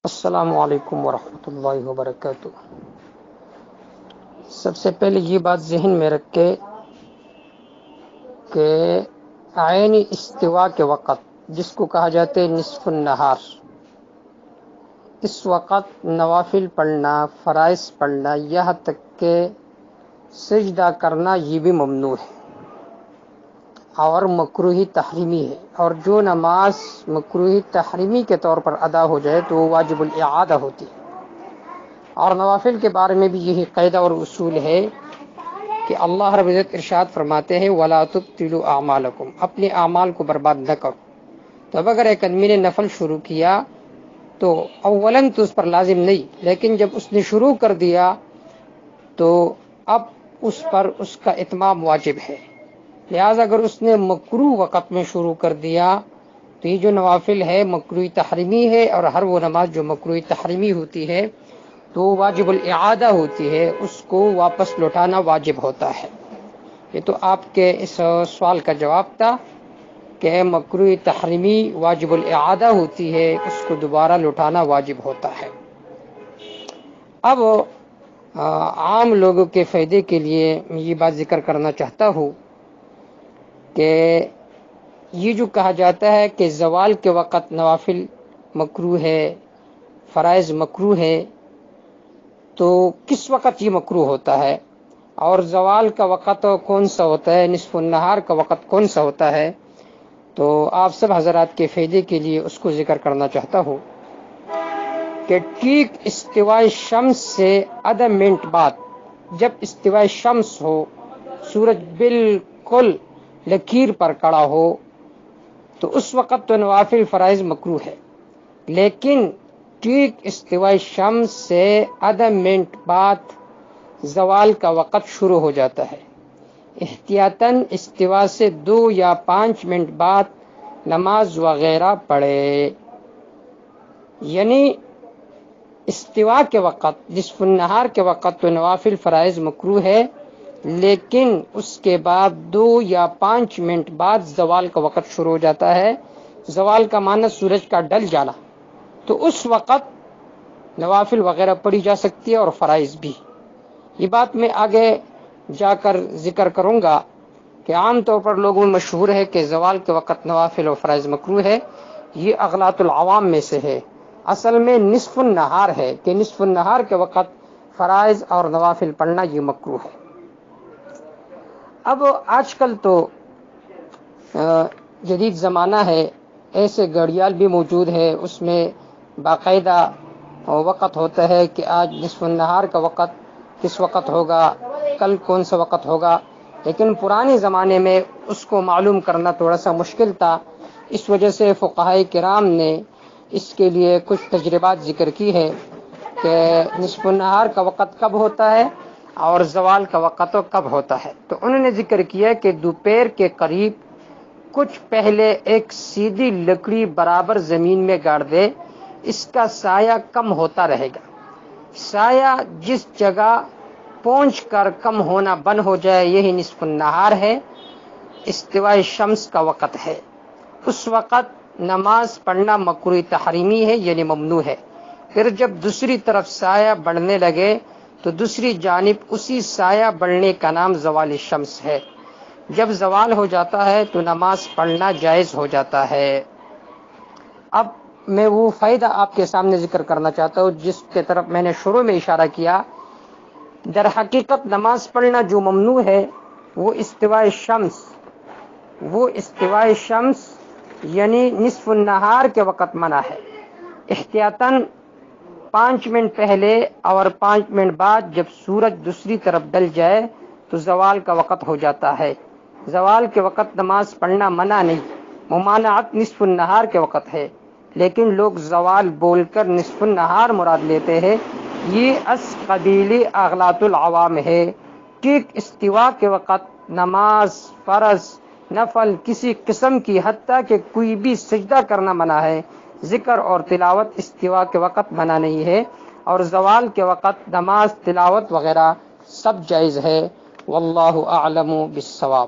السلام علیکم ورحمۃ اللہ وبرکاتہ۔ سب سے پہلے یہ بات ذہن میں رکھے کہ عینی استوا کے وقت جس کو کہا جاتا ہے نصف النہار، اس وقت نوافل پڑھنا، فرائض پڑھنا، یہاں تک کہ سجدہ کرنا یہ بھی ممنوع ہے اور مکروہ تحریمی ہے، اور جو نماز مکروہ تحریمی کے طور پر ادا ہو جائے تو وہ واجب الاعادہ ہوتی ہے۔ اور نوافل کے بارے میں بھی یہی قاعدہ اور اصول ہے کہ اللہ رب العزت ارشاد فرماتے ہیں وَلَا تُبْطِلُوا أَعْمَالَكُمْ، اپنے اعمال کو برباد نہ کرو۔ تو اب اگر ایک آدمی نے نفل شروع کیا تو اولاً تو اس پر لازم نہیں، لیکن جب اس نے شروع کر دیا تو اب اس پر اس کا اتمام واجب ہے۔ لہذا اگر اس نے مکروہ وقت میں شروع کر دیا تو یہ جو نوافل ہے مکروہ تحریمی ہے، اور ہر وہ نماز جو مکروہ تحریمی ہوتی ہے تو واجب الاعادہ ہوتی ہے، اس کو واپس لوٹانا واجب ہوتا ہے۔ یہ تو آپ کے اس سوال کا جواب تھا کہ مکروہ تحریمی واجب الاعادہ ہوتی ہے، اس کو دوبارہ لوٹانا واجب ہوتا ہے۔ اب عام لوگوں کے فائدے کے لیے میں یہ بات ذکر کرنا چاہتا ہوں کہ یہ جو کہا جاتا ہے کہ زوال کے وقت نوافل مکروہ ہے، فرائض مکروہ ہے، تو کس وقت یہ مکروہ ہوتا ہے اور زوال کا وقت کون سا ہوتا ہے، نصف النہار کا وقت کون سا ہوتا ہے؟ تو آپ سب حضرات کے فائدے کے لیے اس کو ذکر کرنا چاہتا ہوں کہ ٹھیک استواء شمس سے آدھا منٹ بعد، جب استواء شمس ہو، سورج بالکل لکیر پر کھڑا ہو، تو اس وقت تو نوافل فرائض مکروہ ہے، لیکن ٹھیک استواء شمس سے آدھا منٹ بعد زوال کا وقت شروع ہو جاتا ہے۔ احتیاطاً استوا سے 2 یا 5 منٹ بعد نماز وغیرہ پڑھے، یعنی استوا کے وقت، نصف النہار کے وقت تو نوافل فرائض مکروہ ہے، لیکن اس کے بعد 2 یا 5 منٹ بعد زوال کا وقت شروع ہو جاتا ہے۔ زوال کا معنی سورج کا ڈل جانا، تو اس وقت نوافل وغیرہ پڑھی جا سکتی ہے اور فرائض بھی۔ یہ بات میں آگے جا کر ذکر کروں گا کہ عام طور پر لوگوں میں مشہور ہے کہ زوال کے وقت نوافل اور فرائض مکروہ ہے، یہ اغلاط العوام میں سے ہے۔ اصل میں نصف النہار ہے کہ نصف النہار کے وقت فرائض اور نوافل پڑھنا یہ مکروہ ہے۔ اب آج کل تو جدید زمانہ ہے، ایسے گھڑیال بھی موجود ہے، اس میں باقاعدہ وقت ہوتا ہے کہ آج نصف النہار کا وقت کس وقت ہوگا، کل کون سا وقت ہوگا، لیکن پرانے زمانے میں اس کو معلوم کرنا تھوڑا سا مشکل تھا۔ اس وجہ سے فقہائے کرام نے اس کے لیے کچھ تجربات ذکر کی ہے کہ نصف النہار کا وقت کب ہوتا ہے اور زوال کا وقت کب ہوتا ہے۔ تو انہوں نے ذکر کیا کہ دوپہر کے قریب کچھ پہلے ایک سیدھی لکڑی برابر زمین میں گاڑ دے، اس کا سایہ کم ہوتا رہے گا۔ سایہ جس جگہ پہنچ کر کم ہونا بند ہو جائے یہی نصف النہار ہے، استواء شمس کا وقت ہے۔ اس وقت نماز پڑھنا مکروہ تحریمی ہے، یعنی ممنوع ہے۔ پھر جب دوسری طرف سایہ بڑھنے لگے تو دوسری جانب اسی سایہ بڑھنے کا نام زوال شمس ہے۔ جب زوال ہو جاتا ہے تو نماز پڑھنا جائز ہو جاتا ہے۔ اب میں وہ فائدہ آپ کے سامنے ذکر کرنا چاہتا ہوں جس کے طرف میں نے شروع میں اشارہ کیا۔ در حقیقت نماز پڑھنا جو ممنوع ہے وہ استواء شمس یعنی نصف النہار کے وقت منع ہے۔ احتیاطاً 5 منٹ پہلے اور 5 منٹ بعد جب سورج دوسری طرف ڈل جائے تو زوال کا وقت ہو جاتا ہے۔ زوال کے وقت نماز پڑھنا منع نہیں، ممانعت نصف النہار کے وقت ہے، لیکن لوگ زوال بول کر نصف النہار مراد لیتے ہیں، یہ از قبیل اغلاط العوام ہے۔ ٹھیک استوا کے وقت نماز، فرض، نفل کسی قسم کی حتیٰ کہ کوئی بھی سجدہ کرنا منع ہے، ذکر اور تلاوت استوا کے وقت منع نہیں ہے، اور زوال کے وقت نماز، تلاوت وغیرہ سب جائز ہے۔ واللہ اعلم بالصواب۔